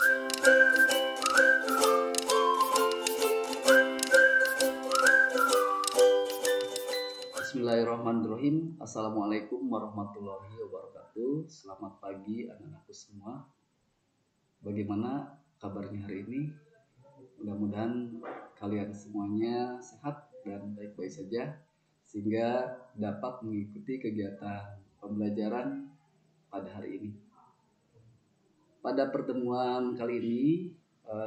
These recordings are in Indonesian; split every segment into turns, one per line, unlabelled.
Bismillahirrahmanirrahim. Assalamualaikum warahmatullahi wabarakatuh. Selamat pagi anak-anakku semua. Bagaimana kabarnya hari ini? Mudah-mudahan kalian semuanya sehat dan baik-baik saja, sehingga dapat mengikuti kegiatan pembelajaran pada hari ini. Pada pertemuan kali ini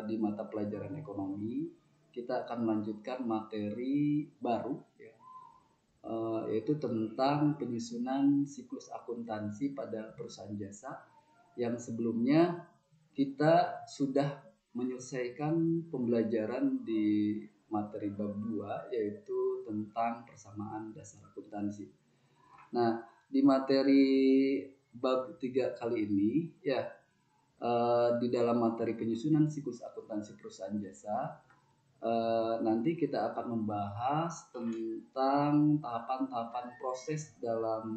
di mata pelajaran ekonomi, kita akan melanjutkan materi baru, yaitu tentang penyusunan siklus akuntansi pada perusahaan jasa, yang sebelumnya kita sudah menyelesaikan pembelajaran di materi bab 2, yaitu tentang persamaan dasar akuntansi. Nah, di materi bab 3 kali ini di dalam materi penyusunan siklus akuntansi perusahaan jasa, nanti kita akan membahas tentang tahapan-tahapan proses dalam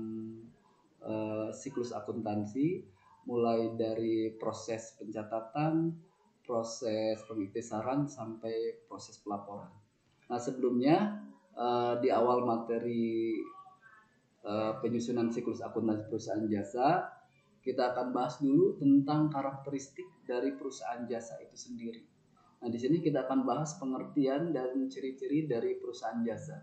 siklus akuntansi, mulai dari proses pencatatan, proses pengiktisaran, sampai proses pelaporan. Nah, sebelumnya di awal materi penyusunan siklus akuntansi perusahaan jasa, kita akan bahas dulu tentang karakteristik dari perusahaan jasa itu sendiri. Nah, di sini kita akan bahas pengertian dan ciri-ciri dari perusahaan jasa.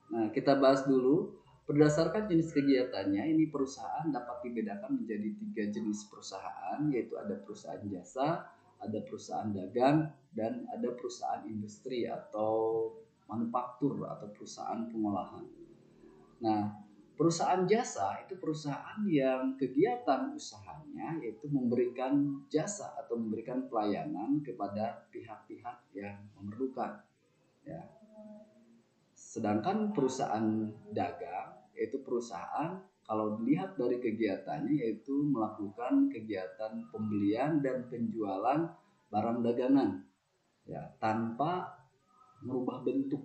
Nah, kita bahas dulu. Berdasarkan jenis kegiatannya, ini perusahaan dapat dibedakan menjadi 3 jenis perusahaan, yaitu ada perusahaan jasa, ada perusahaan dagang, dan ada perusahaan industri atau manufaktur atau perusahaan pengolahan. Nah, perusahaan jasa itu perusahaan yang kegiatan usahanya yaitu memberikan jasa atau memberikan pelayanan kepada pihak-pihak yang memerlukan. Ya. Sedangkan perusahaan dagang yaitu perusahaan kalau dilihat dari kegiatannya yaitu melakukan kegiatan pembelian dan penjualan barang dagangan, tanpa merubah bentuk.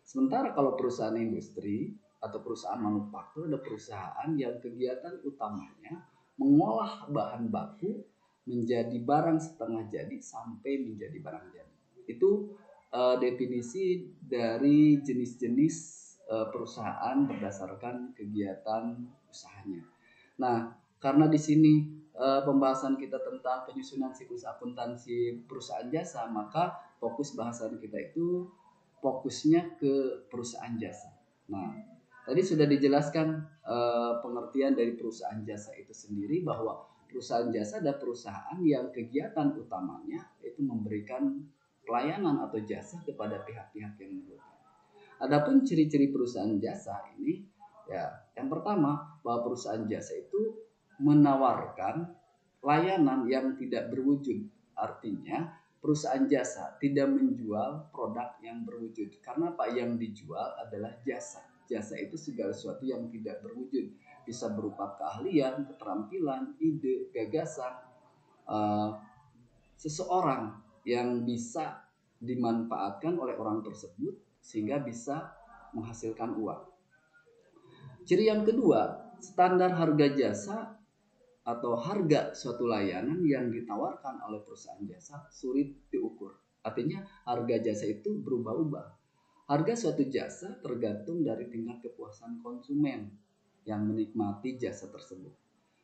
Sementara kalau perusahaan industri atau perusahaan manufaktur ada perusahaan yang kegiatan utamanya mengolah bahan baku menjadi barang setengah jadi sampai menjadi barang jadi. Itu definisi dari jenis-jenis perusahaan berdasarkan kegiatan usahanya. Nah, karena di sini pembahasan kita tentang penyusunan siklus akuntansi perusahaan jasa, maka fokus bahasan kita itu fokusnya ke perusahaan jasa. Nah, tadi sudah dijelaskan pengertian dari perusahaan jasa itu sendiri, bahwa perusahaan jasa adalah perusahaan yang kegiatan utamanya itu memberikan pelayanan atau jasa kepada pihak-pihak yang memerlukan. Adapun ciri-ciri perusahaan jasa ini, yang pertama bahwa perusahaan jasa itu menawarkan layanan yang tidak berwujud. Artinya perusahaan jasa tidak menjual produk yang berwujud, karena apa yang dijual adalah jasa. Jasa itu segala sesuatu yang tidak berwujud, bisa berupa keahlian, keterampilan, ide, gagasan seseorang yang bisa dimanfaatkan oleh orang tersebut sehingga bisa menghasilkan uang. Ciri yang kedua, standar harga jasa atau harga suatu layanan yang ditawarkan oleh perusahaan jasa sulit diukur. Artinya harga jasa itu berubah-ubah. Harga suatu jasa tergantung dari tingkat kepuasan konsumen yang menikmati jasa tersebut.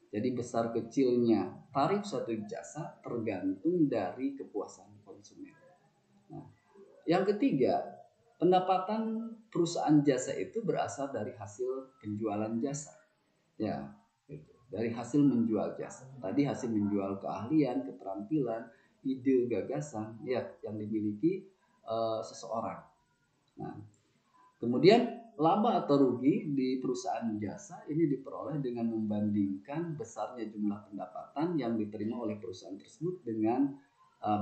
Jadi besar kecilnya tarif suatu jasa tergantung dari kepuasan konsumen. Nah, yang ketiga, pendapatan perusahaan jasa itu berasal dari hasil penjualan jasa. Dari hasil menjual jasa. Tadi hasil menjual keahlian, keterampilan, ide, gagasan yang dimiliki seseorang. Nah, kemudian laba atau rugi di perusahaan jasa ini diperoleh dengan membandingkan besarnya jumlah pendapatan yang diterima oleh perusahaan tersebut dengan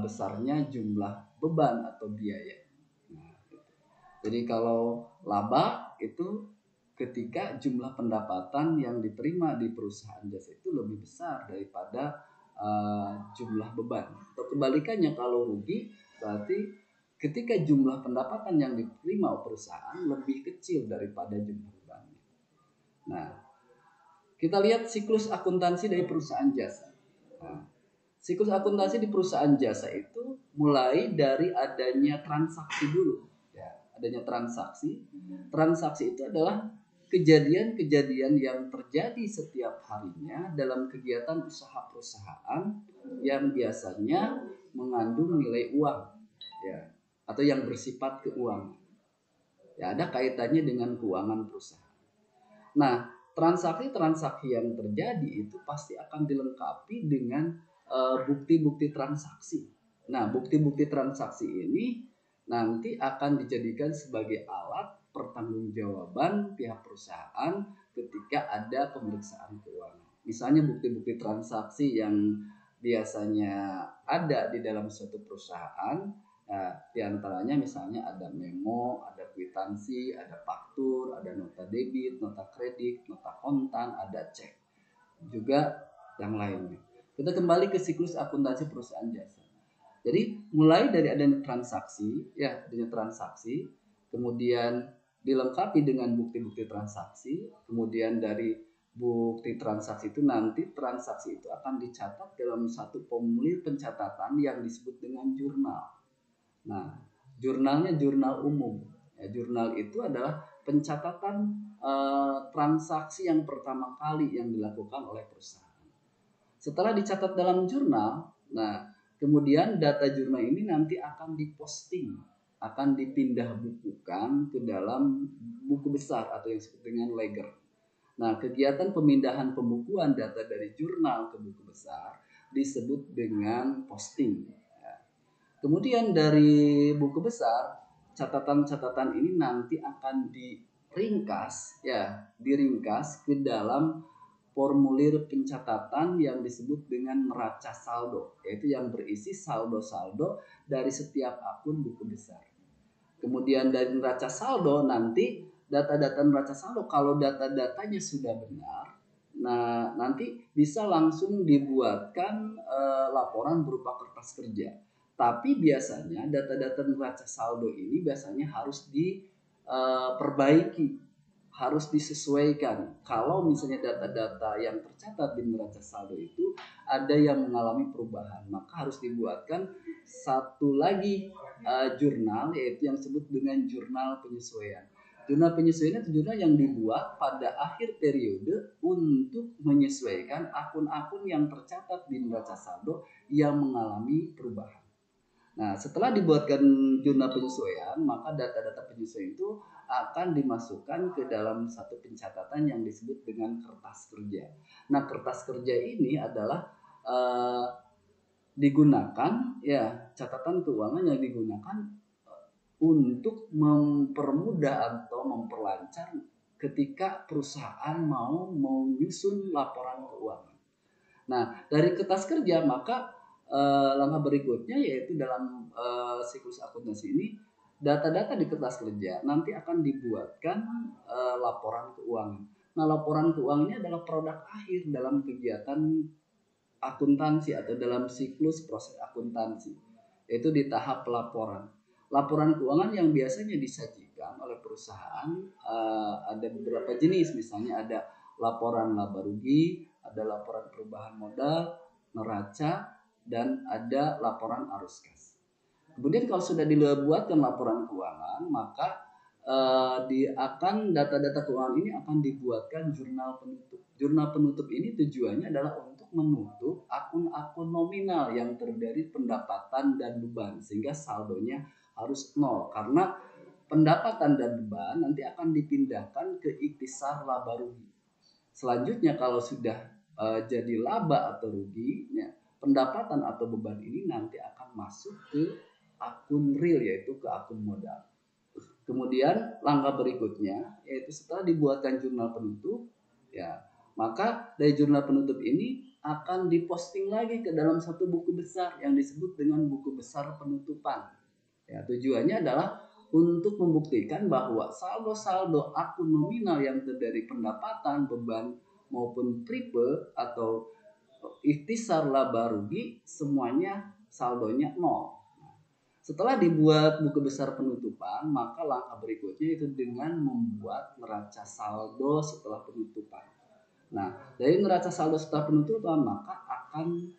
besarnya jumlah beban atau biaya. Nah, jadi kalau laba itu ketika jumlah pendapatan yang diterima di perusahaan jasa itu lebih besar daripada jumlah beban. Atau kebalikannya, kalau rugi berarti ketika jumlah pendapatan yang diterima perusahaan lebih kecil daripada jumlah bebannya. Nah, kita lihat siklus akuntansi dari perusahaan jasa. Nah, Siklus akuntansi di perusahaan jasa itu mulai dari adanya transaksi dulu. Ya, adanya transaksi. Transaksi itu adalah kejadian-kejadian yang terjadi setiap harinya dalam kegiatan usaha perusahaan yang biasanya mengandung nilai uang, ya, atau yang bersifat keuangan. Ya, ada kaitannya dengan keuangan perusahaan. Nah, transaksi-transaksi yang terjadi itu pasti akan dilengkapi dengan bukti-bukti transaksi. Nah, bukti-bukti transaksi ini nanti akan dijadikan sebagai alat pertanggungjawaban pihak perusahaan ketika ada pemeriksaan keuangan. Misalnya bukti-bukti transaksi yang biasanya ada di dalam suatu perusahaan. Nah, di antaranya misalnya ada memo, ada kwitansi, ada faktur, ada nota debit, nota kredit, nota kontan, ada cek. Juga yang lainnya. Kita kembali ke siklus akuntansi perusahaan jasa. Jadi mulai dari adanya transaksi, kemudian dilengkapi dengan bukti-bukti transaksi, kemudian dari bukti transaksi itu nanti transaksi itu akan dicatat dalam satu formulir pencatatan yang disebut dengan jurnal. Nah, jurnalnya jurnal umum. Ya, jurnal itu adalah pencatatan transaksi yang pertama kali yang dilakukan oleh perusahaan. Setelah dicatat dalam jurnal, nah kemudian data jurnal ini nanti akan diposting, akan dipindah bukukan ke dalam buku besar atau yang disebut dengan ledger. Nah, kegiatan pemindahan pembukuan data dari jurnal ke buku besar disebut dengan posting. Kemudian dari buku besar, catatan-catatan ini nanti akan diringkas ke dalam formulir pencatatan yang disebut dengan neraca saldo, yaitu yang berisi saldo-saldo dari setiap akun buku besar. Kemudian dari neraca saldo nanti data-data neraca saldo, kalau data-datanya sudah benar, nah nanti bisa langsung dibuatkan laporan berupa kertas kerja. Tapi biasanya data-data neraca saldo ini biasanya harus diperbaiki, harus disesuaikan. Kalau misalnya data-data yang tercatat di neraca saldo itu ada yang mengalami perubahan, maka harus dibuatkan satu lagi jurnal, yaitu yang disebut dengan jurnal penyesuaian. Jurnal penyesuaian itu jurnal yang dibuat pada akhir periode untuk menyesuaikan akun-akun yang tercatat di neraca saldo yang mengalami perubahan. Nah, setelah dibuatkan jurnal penyesuaian, maka data-data penyesuaian itu akan dimasukkan ke dalam satu pencatatan yang disebut dengan kertas kerja. Nah, kertas kerja ini adalah digunakan, ya, catatan keuangan yang digunakan untuk mempermudah atau memperlancar ketika perusahaan mau menyusun laporan keuangan. Nah, dari kertas kerja maka langkah berikutnya yaitu dalam siklus akuntansi ini data-data di kertas kerja nanti akan dibuatkan laporan keuangan. Nah, laporan keuangan ini adalah produk akhir dalam kegiatan akuntansi atau dalam siklus proses akuntansi, yaitu di tahap pelaporan. Laporan keuangan yang biasanya disajikan oleh perusahaan ada beberapa jenis, misalnya ada laporan laba rugi, ada laporan perubahan modal, neraca, dan ada laporan arus kas. Kemudian kalau sudah dibuatkan laporan keuangan, maka akan data-data keuangan ini akan dibuatkan jurnal penutup. Jurnal penutup ini tujuannya adalah untuk menutup akun-akun nominal yang terdiri pendapatan dan beban, sehingga saldonya harus nol, karena pendapatan dan beban nanti akan dipindahkan ke ikhtisar laba rugi. Selanjutnya kalau sudah jadi laba atau rugi, ya, pendapatan atau beban ini nanti akan masuk ke akun real, yaitu ke akun modal. Kemudian langkah berikutnya yaitu setelah dibuatkan jurnal penutup, ya, maka dari jurnal penutup ini akan diposting lagi ke dalam satu buku besar yang disebut dengan buku besar penutupan. Ya, tujuannya adalah untuk membuktikan bahwa saldo-saldo akun nominal yang terdiri pendapatan, beban maupun triple atau ikhtisar laba rugi semuanya saldonya nol. Setelah dibuat buku besar penutupan, maka langkah berikutnya itu dengan membuat neraca saldo setelah penutupan. Nah, dari neraca saldo setelah penutupan maka akan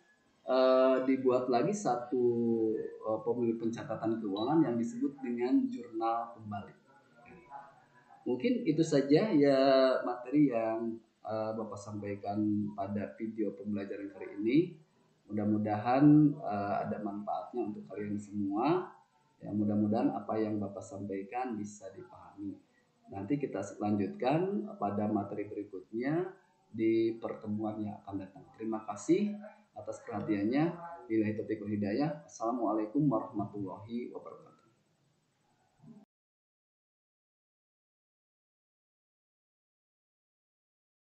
dibuat lagi satu pemilik pencatatan keuangan yang disebut dengan jurnal kembali. Mungkin itu saja ya materi yang Bapak sampaikan pada video pembelajaran kali ini. Mudah-mudahan ada manfaatnya untuk kalian semua. Ya, mudah-mudahan apa yang Bapak sampaikan bisa dipahami. Nanti kita lanjutkan pada materi berikutnya di pertemuan yang akan datang. Terima kasih atas perhatiannya. Billahi taufiq wal hidayah. Assalamualaikum warahmatullahi wabarakatuh.